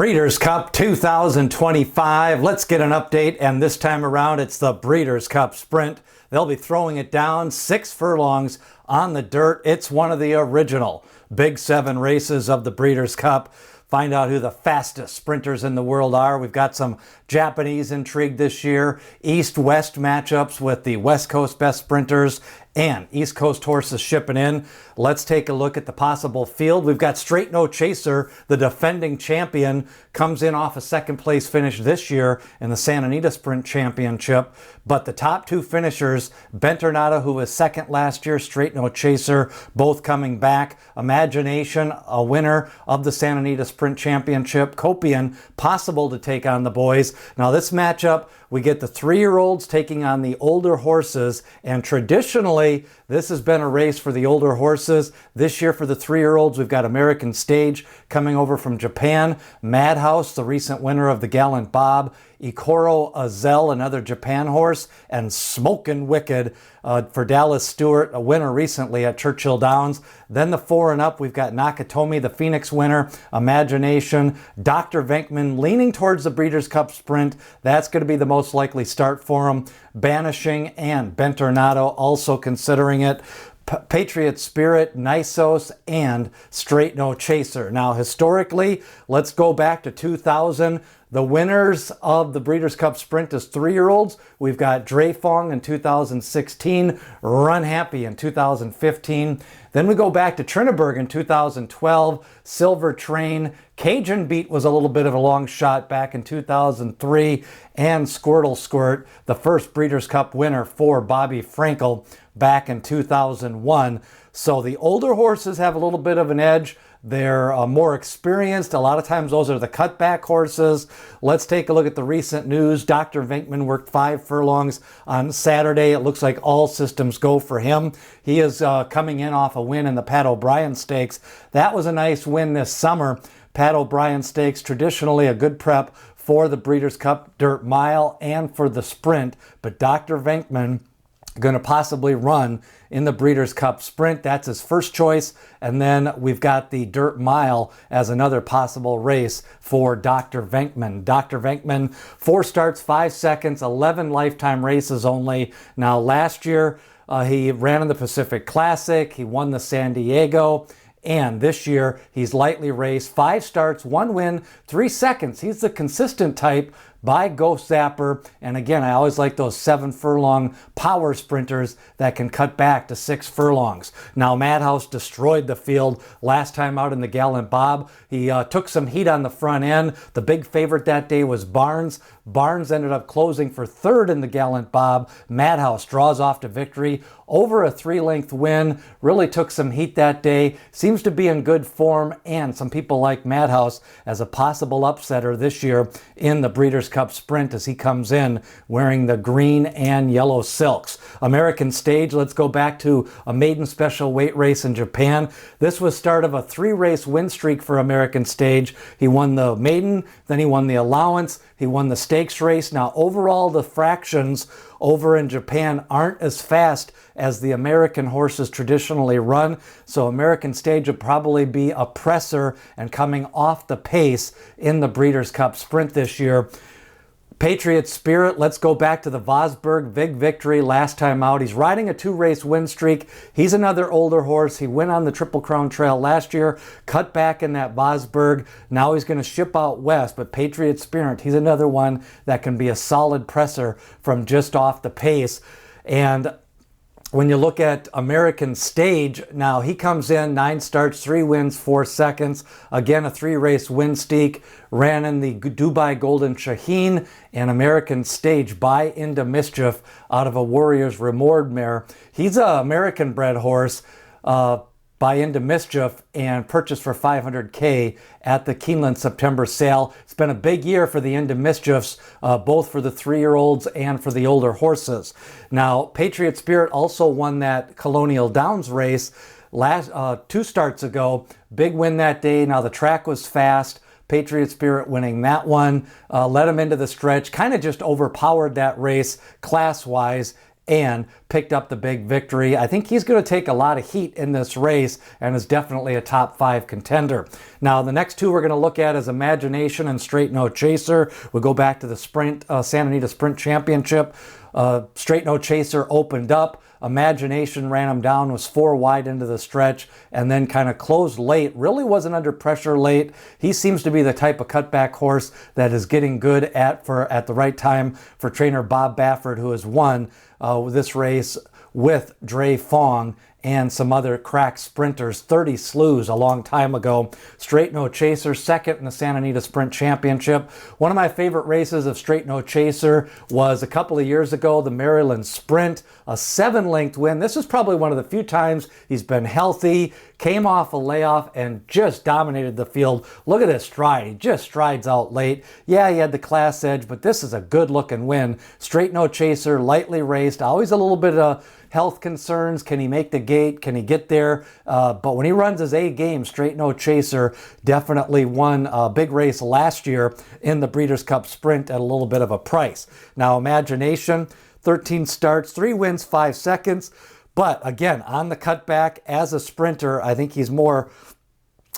Breeders' Cup 2025. Let's get an update, and this time around it's the Breeders' Cup Sprint. They'll be throwing it down 6 furlongs on the dirt. It's one of the original Big 7 races of the Breeders' Cup. Find out who the fastest sprinters in the world are. We've got some Japanese intrigue this year, East-West matchups with the West Coast best sprinters and East Coast horses shipping in. Let's take a look at the possible field. We've got Straight No Chaser, the defending champion, comes in off a second place finish this year in the Santa Anita Sprint Championship. But the top 2 finishers, Bentornado, who was second last year, Straight No Chaser, both coming back. Imagination, a winner of the Santa Anita Sprint Championship. Copian, possible to take on the boys. Now this matchup, we get the 3-year-olds taking on the older horses, and traditionally this has been a race for the older horses. This year for the 3-year-olds, we've got American Stage coming over from Japan, Madhouse, the recent winner of the Gallant Bob, Ikoro Azel, another Japan horse, and Smokin' Wicked for Dallas Stewart, a winner recently at Churchill Downs. Then the 4 and up, we've got Nakatomi, the Phoenix winner, Imagination, Dr. Venkman leaning towards the Breeders' Cup Sprint. That's going to be the most likely start for him. Banishing and Bentornado also considering it. Patriot, Spirit, Nisos, and Straight No Chaser. Now, historically, let's go back to 2000. The winners of the Breeders' Cup Sprint as 3-year-olds. We've got Dreyfong in 2016, Run Happy in 2015. Then we go back to Trinidad in 2012, Silver Train. Cajun Beat was a little bit of a long shot back in 2003, and Squirtle Squirt, the first Breeders' Cup winner for Bobby Frankel back in 2001. So the older horses have a little bit of an edge. They're more experienced. A lot of times those are the cutback horses. Let's take a look at the recent news. Dr. Venkman worked 5 furlongs on Saturday. It looks like all systems go for him. He is coming in off a win in the Pat O'Brien Stakes. That was a nice win this summer. Pat O'Brien Stakes, traditionally a good prep for the Breeders' Cup Dirt Mile and for the Sprint. But Dr. Venkman going to possibly run in the Breeders' Cup Sprint. That's his first choice. And then we've got the Dirt Mile as another possible race for Dr. Venkman. Dr. Venkman, 4 starts, 5 seconds, 11 lifetime races only. Now, last year, he ran in the Pacific Classic. He won the San Diego. And this year, he's lightly raced, 5 starts, 1 win, 3 seconds. He's the consistent type by Ghost Zapper. And again, I always like those 7 furlong power sprinters that can cut back to 6 furlongs. Now, Madhouse destroyed the field last time out in the Gallant Bob. He took some heat on the front end. The big favorite that day was Barnes. Barnes ended up closing for 3rd in the Gallant Bob. Madhouse draws off to victory over a 3-length win. Really took some heat that day. Seems to be in good form, and some people like Madhouse as a possible upsetter this year in the Breeders' Cup Sprint as he comes in wearing the green and yellow silks. American Stage, let's go back to a maiden special weight race in Japan. This was start of a 3-race win streak for American Stage. He won the maiden, then he won the allowance, he won the stakes race. Now, overall, the fractions over in Japan aren't as fast as the American horses traditionally run. So American Stage will probably be a presser and coming off the pace in the Breeders' Cup Sprint this year. Patriot, Spirit, let's go back to the Vosburg. Big victory last time out. He's riding a 2-race win streak. He's another older horse. He went on the Triple Crown Trail last year, cut back in that Vosburg. Now he's going to ship out west, but Patriot, Spirit, he's another one that can be a solid presser from just off the pace. And when you look at American Stage, now he comes in 9 starts, 3 wins, 4 seconds. Again, a 3-race win streak. Ran in the Dubai Golden Shaheen and American Stage by Into Mischief out of a Warriors Remord mare. He's an American-bred horse by Into Mischief and purchased for $500K at the Keeneland September sale. It's been a big year for the Into Mischiefs, both for the 3-year-olds and for the older horses. Now, Patriot Spirit also won that Colonial Downs race last 2 starts ago. Big win that day. Now, the track was fast. Patriot Spirit winning that one. Led him into the stretch. Kind of just overpowered that race class-wise. and picked up the big victory. I think he's going to take a lot of heat in this race and is definitely a top 5 contender. Now, the next two we're going to look at is Imagination and Straight No Chaser. We'll go back to the sprint, Santa Anita Sprint Championship. Straight No Chaser opened up. Imagination ran him down, was 4 wide into the stretch, and then kind of closed late. Really wasn't under pressure late. He seems to be the type of cutback horse that is getting good at the right time for trainer Bob Baffert, who has won this race with Dre Fong and some other crack sprinters, 30 slews a long time ago. Straight No Chaser, second in the Santa Anita Sprint Championship. One of my favorite races of Straight No Chaser was a couple of years ago, the Maryland Sprint, a 7-length win. This is probably one of the few times he's been healthy, came off a layoff, and just dominated the field. Look at his stride. He just strides out late. Yeah, he had the class edge, but this is a good-looking win. Straight No Chaser, lightly raced, always a little bit of health concerns. Can he make the gate? Can he get there? But when he runs his A game, Straight No Chaser definitely won a big race last year in the Breeders' Cup Sprint at a little bit of a price. Now, Imagination, 13 starts, 3 wins, 5 seconds. But again, on the cutback as a sprinter, I think he's more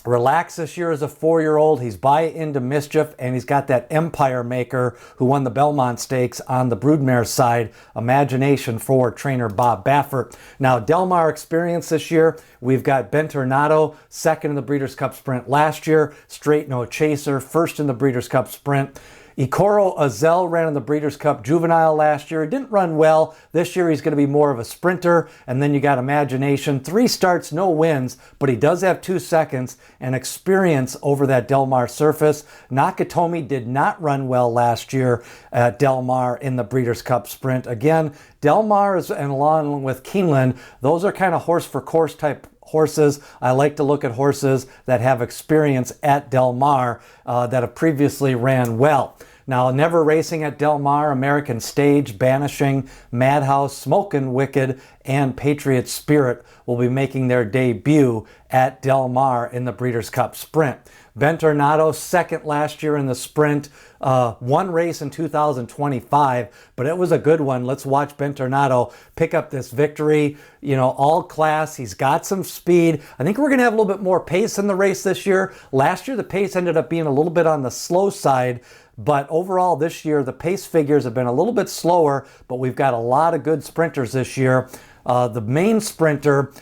relaxed this year as a 4-year-old. He's by into mischief, and he's got that empire maker who won the Belmont Stakes on the broodmare side, Imagination, for trainer Bob Baffert. Now, Del Mar experience this year, we've got Ben Tornado, second in the Breeders' Cup Sprint last year. Straight No Chaser, first in the Breeders' Cup Sprint. Ikoro Azel ran in the Breeders' Cup Juvenile last year. Didn't run well. This year he's going to be more of a sprinter. And then you got Imagination. 3 starts, no wins, but he does have 2 seconds and experience over that Del Mar surface. Nakatomi did not run well last year at Del Mar in the Breeders' Cup Sprint. Again, Del Mar and along with Keeneland, those are kind of horse for course type horses. I like to look at horses that have experience at Del Mar that have previously ran well. Now, never racing at Del Mar, American Stage, Banishing, Madhouse, Smokin' Wicked, and Patriot Spirit will be making their debut at Del Mar in the Breeders' Cup Sprint. Ben Tornado, second last year in the sprint, one race in 2025, but it was a good one. Let's watch Ben Tornado pick up this victory. You know, all class. He's got some speed. I think we're going to have a little bit more pace in the race this year. Last year, the pace ended up being a little bit on the slow side, but overall this year, the pace figures have been a little bit slower, but we've got a lot of good sprinters this year. The main sprinter,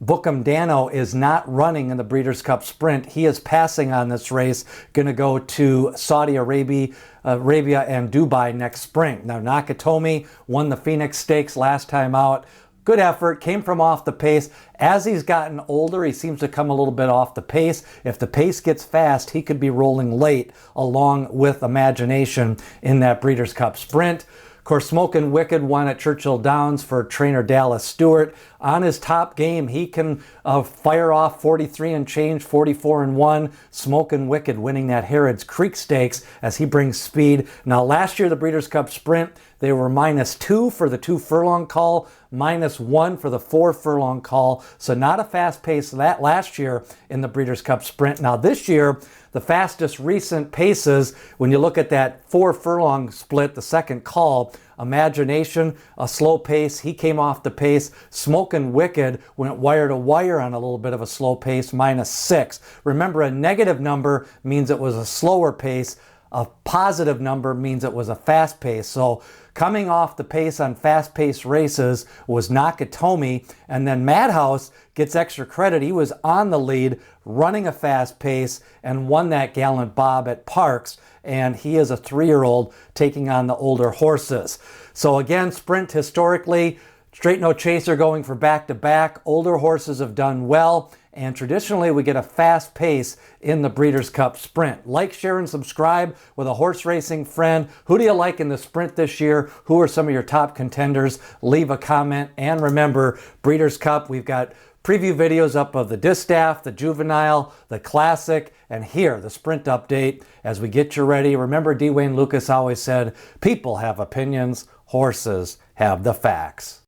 Bookham Dano, is not running in the Breeders' Cup Sprint. He is passing on this race, going to go to Saudi Arabia and Dubai next spring. Now, Nakatomi won the Phoenix Stakes last time out. Good effort, came from off the pace. As he's gotten older, he seems to come a little bit off the pace. If the pace gets fast, he could be rolling late along with Imagination in that Breeders' Cup Sprint. Of course, Smokin' Wicked won at Churchill Downs for trainer Dallas Stewart. On his top game, he can fire off 43 and change, 44 and 1. Smokin' Wicked winning that Harrods Creek Stakes as he brings speed. Now, last year, the Breeders' Cup Sprint, they were -2 for the 2 furlong call, -1 for the 4 furlong call. So not a fast pace that last year in the Breeders' Cup Sprint. Now this year, the fastest recent paces, when you look at that 4 furlong split, the second call, Imagination, a slow pace. He came off the pace. Smokin' Wicked went wire to wire on a little bit of a slow pace, -6. Remember, a negative number means it was a slower pace. A positive number means it was a fast pace. So coming off the pace on fast-paced races was Nakatomi, and then Madhouse gets extra credit. He was on the lead, running a fast pace, and won that Gallant Bob at Parks, and he is a 3-year-old taking on the older horses. So again, sprint historically, Straight No Chaser going for back-to-back. Older horses have done well, and traditionally we get a fast pace in the Breeders' Cup Sprint. Like, share, and subscribe with a horse racing friend. Who do you like in the sprint this year? Who are some of your top contenders? Leave a comment. And remember, Breeders' Cup, we've got preview videos up of the Distaff, the Juvenile, the Classic, and here, the Sprint update as we get you ready. Remember, D. Wayne Lucas always said, people have opinions, horses have the facts.